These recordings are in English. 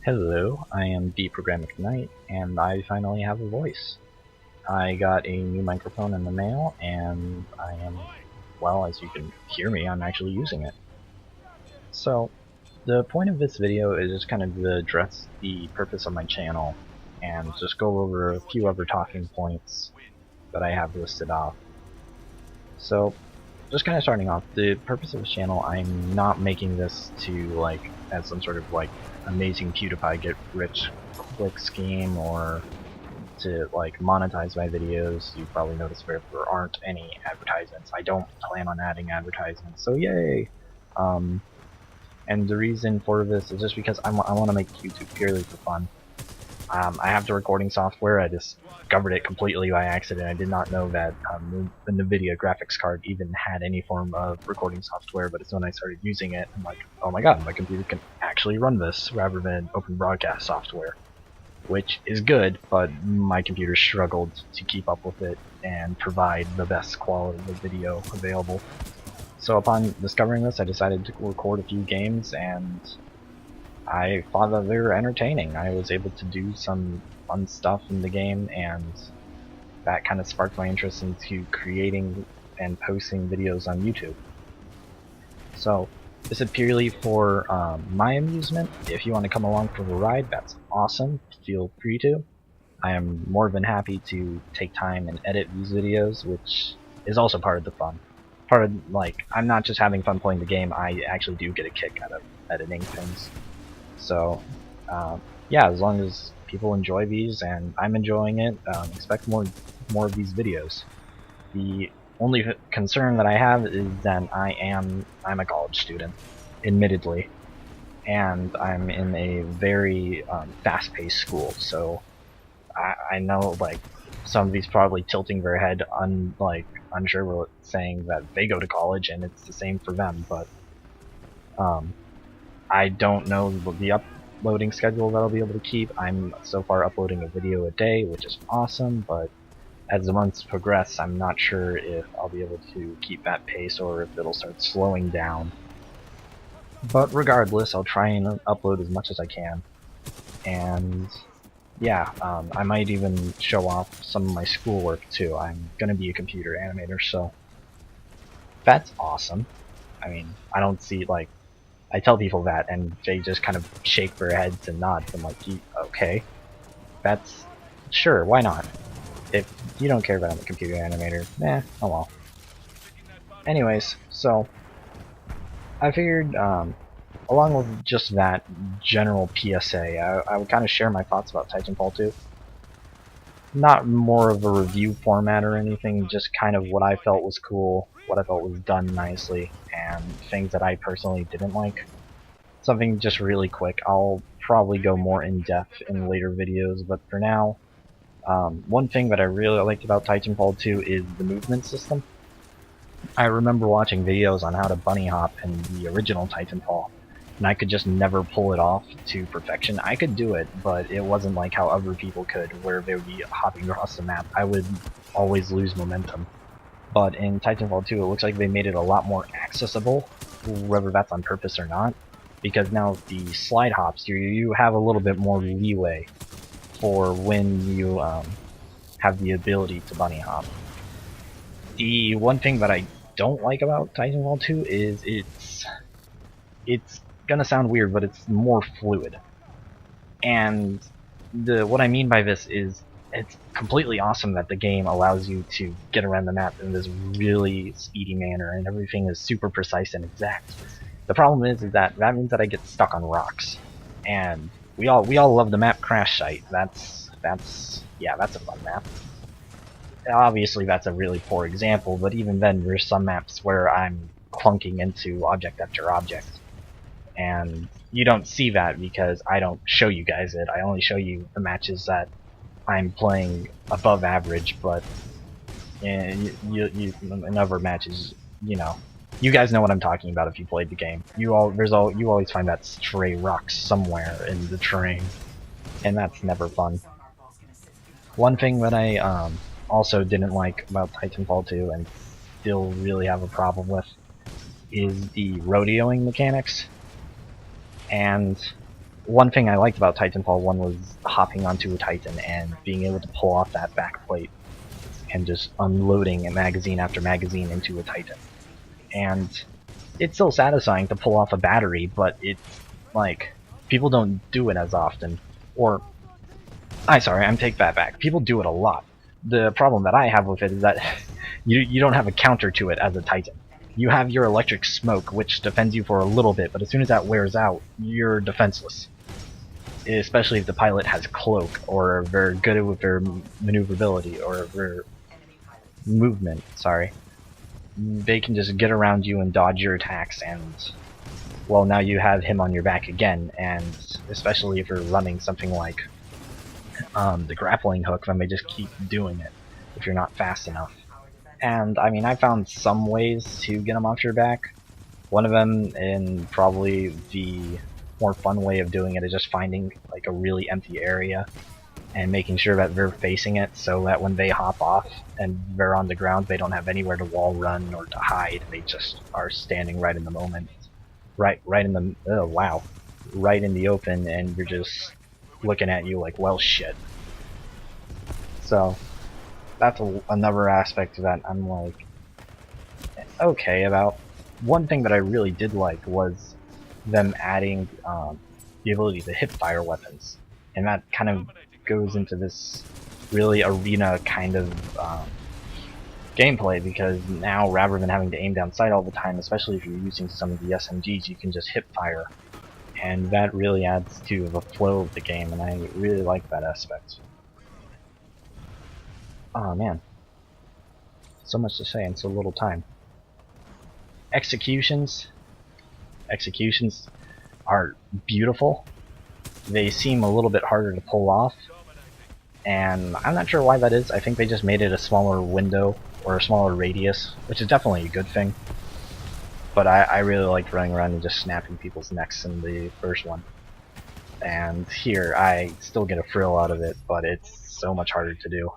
Hello, I the Programic Knight, and I finally have a voice. I got a new microphone in the mail, and I am, well, as you can hear me, I'm actually using it. So, the point of this video is just kind of to address the purpose of my channel, and just go over a few other talking points that I have listed off. So, just kind of starting off, the purpose of this channel, I'm not making this to, as some sort of, amazing PewDiePie get rich quick scheme, or to, monetize my videos. You probably noticed there aren't any advertisements. I don't plan on adding advertisements, so yay! And the reason for this is just because I want to make YouTube purely for fun. I have the recording software. I discovered it completely by accident. I did not know that the NVIDIA graphics card even had any form of recording software, but it's when I started using it, I'm like, oh my god, my computer can actually run this rather than open broadcast software. Which is good, but my computer struggled to keep up with it and provide the best quality of video available. So upon discovering this, I decided to record a few games, and I thought that they were entertaining. I was able to do some fun stuff in the game, and that kind of sparked my interest into creating and posting videos on YouTube. So this is purely for my amusement. If you want to come along for the ride, that's awesome. Feel free to. I am more than happy to take time and edit these videos, which is also part of the fun. Part of, I'm not just having fun playing the game, I actually do get a kick out of editing things. So, yeah, as long as people enjoy these and I'm enjoying it, expect more of these videos. The only concern that I have is that I'm a college student, admittedly, and I'm in a very fast-paced school, so I know some of these probably tilting their head unsure with saying that they go to college and it's the same for them, but I don't know the uploading schedule that I'll be able to keep. I'm so far uploading a video a day, which is awesome, but as the months progress, I'm not sure if I'll be able to keep that pace or if it'll start slowing down. But regardless, I'll try and upload as much as I can. And yeah, I might even show off some of my schoolwork too. I'm gonna be a computer animator, so that's awesome. I mean, I don't see, I tell people that and they just kind of shake their heads and nod. I'm like, okay, that's, sure, why not? If you don't care that I'm a computer animator, oh well. Anyways, so I figured, along with just that general PSA, I would kind of share my thoughts about Titanfall 2. Not more of a review format or anything, just kind of what I felt was cool, what I felt was done nicely, and things that I personally didn't like. Something just really quick. I'll probably go more in depth in later videos, but for now, one thing that I really liked about Titanfall 2 is the movement system. I remember watching videos on how to bunny hop in the original Titanfall, and I could just never pull it off to perfection. I could do it, but it wasn't like how other people could, where they would be hopping across the map. I would always lose momentum. But in Titanfall 2, it looks like they made it a lot more accessible, whether that's on purpose or not, because now the slide hops, you have a little bit more leeway for when you have the ability to bunny hop. The one thing that I don't like about Titanfall 2 is it's gonna sound weird, but it's more fluid. And what I mean by this is it's completely awesome that the game allows you to get around the map in this really speedy manner, and everything is super precise and exact. The problem is that means that I get stuck on rocks, and we all love the map crash site. That's a fun map. Obviously that's a really poor example, but even then there's some maps where I'm clunking into object after object. And you don't see that because I don't show you guys it. I only show you the matches that I'm playing above average, but in other matches, you guys know what I'm talking about if you played the game. You always find that stray rock somewhere in the terrain, and that's never fun. One thing that I also didn't like about Titanfall 2 and still really have a problem with is the rodeoing mechanics. And one thing I liked about Titanfall 1 was hopping onto a Titan and being able to pull off that back plate and just unloading a magazine after magazine into a Titan. And it's so satisfying to pull off a battery, but it's like people don't do it as often. Or I'm take that back. People do it a lot. The problem that I have with it is that you don't have a counter to it as a Titan. You have your electric smoke, which defends you for a little bit, but as soon as that wears out, you're defenseless. Especially if the pilot has cloak, or they're good with their maneuverability, or their movement, sorry. They can just get around you and dodge your attacks, and well, now you have him on your back again, and especially if you're running something like the grappling hook, then they just keep doing it if you're not fast enough. And I mean, I found some ways to get them off your back. One of them, and probably the more fun way of doing it, is just finding like a really empty area and making sure that they're facing it, so that when they hop off and they're on the ground, they don't have anywhere to wall run or to hide. They just are standing right in the moment, right in the right in the open, and you're just looking at you like, well, shit. So that's another aspect that I'm like okay about. One thing that I really did like was them adding the ability to hip fire weapons, and that kind of goes into this really arena kind of gameplay, because now rather than having to aim down sight all the time, especially if you're using some of the SMGs, you can just hip fire, and that really adds to the flow of the game, and I really like that aspect. Oh man, so much to say in so little time. Executions are beautiful. They seem a little bit harder to pull off, and I'm not sure why that is. I think they just made it a smaller window or a smaller radius, which is definitely a good thing. But I really liked running around and just snapping people's necks in the first one. And here, I still get a thrill out of it, but it's so much harder to do.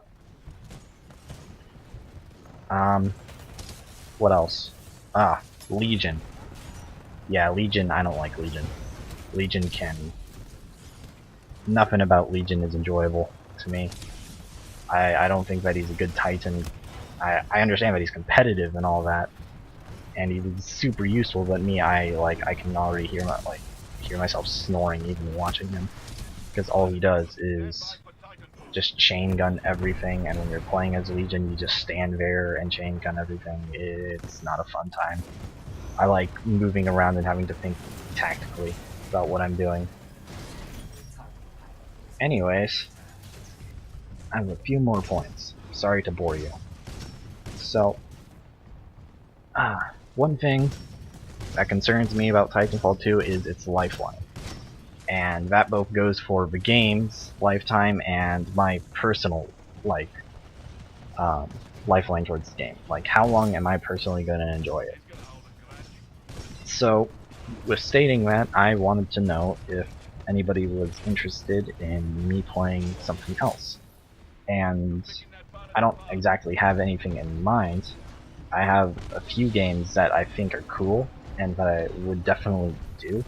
What else? Legion. Yeah, Legion, I don't like Legion. Legion can... Nothing about Legion is enjoyable to me. I don't think that he's a good Titan. I understand that he's competitive and all that, and he's super useful, but me, I can already hear myself snoring even watching him, because all he does is just chain gun everything, and when you're playing as Legion, you just stand there and chain gun everything. It's not a fun time. I like moving around and having to think tactically about what I'm doing. Anyways, I have a few more points. Sorry to bore you. So, one thing that concerns me about Titanfall 2 is its lifeline. And that both goes for the game's lifetime and my personal, lifeline towards the game. Like, how long am I personally going to enjoy it? So, with stating that, I wanted to know if anybody was interested in me playing something else. And I don't exactly have anything in mind. I have a few games that I think are cool and that I would definitely do,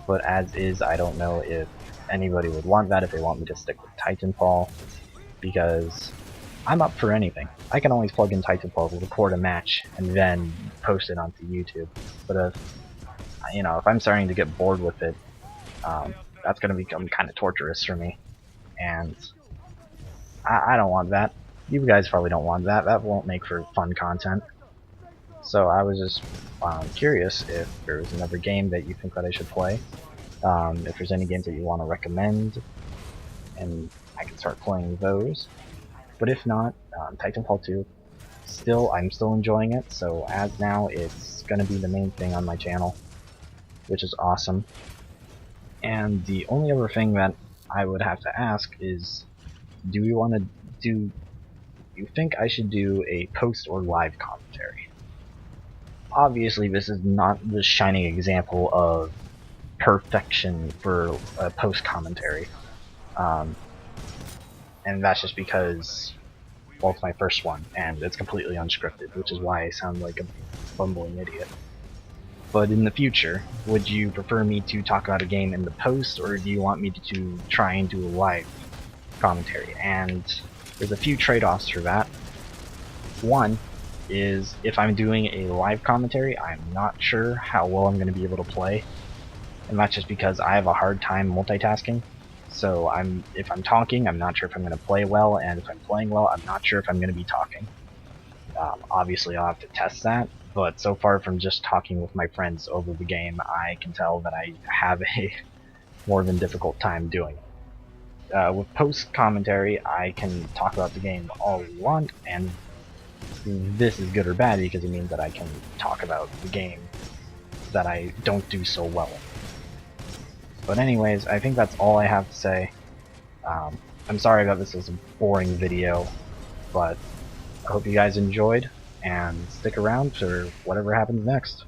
but as is, I don't know if anybody would want that, if they want me to stick with Titanfall, because I'm up for anything. I can always plug in Titanfall, record a match, and then post it onto YouTube. But if I'm starting to get bored with it, that's going to become kind of torturous for me, and I don't want that. You guys probably don't want that. That won't make for fun content. So I was just curious if there was another game that you think that I should play. If there's any games that you want to recommend, and I can start playing those. But if not, Titanfall 2, I'm still enjoying it, so as now it's going to be the main thing on my channel, which is awesome. And the only other thing that I would have to ask is, do you think I should do a post or live commentary? Obviously, this is not the shining example of perfection for a post commentary, and that's just because, well, it's my first one and it's completely unscripted, which is why I sound like a bumbling idiot. But in the future, would you prefer me to talk about a game in the post, or do you want me to try and do a live commentary? And there's a few trade-offs for that. One is, if I'm doing a live commentary, I'm not sure how well I'm going to be able to play. And that's just because I have a hard time multitasking. So if I'm talking, I'm not sure if I'm going to play well, and if I'm playing well, I'm not sure if I'm going to be talking. Obviously, I'll have to test that, but so far from just talking with my friends over the game, I can tell that I have a more than difficult time doing it. With post commentary, I can talk about the game all we want, and this is good or bad because it means that I can talk about the game that I don't do so well in. But anyways, I think that's all I have to say. I'm sorry that this was a boring video, but I hope you guys enjoyed, and stick around for whatever happens next.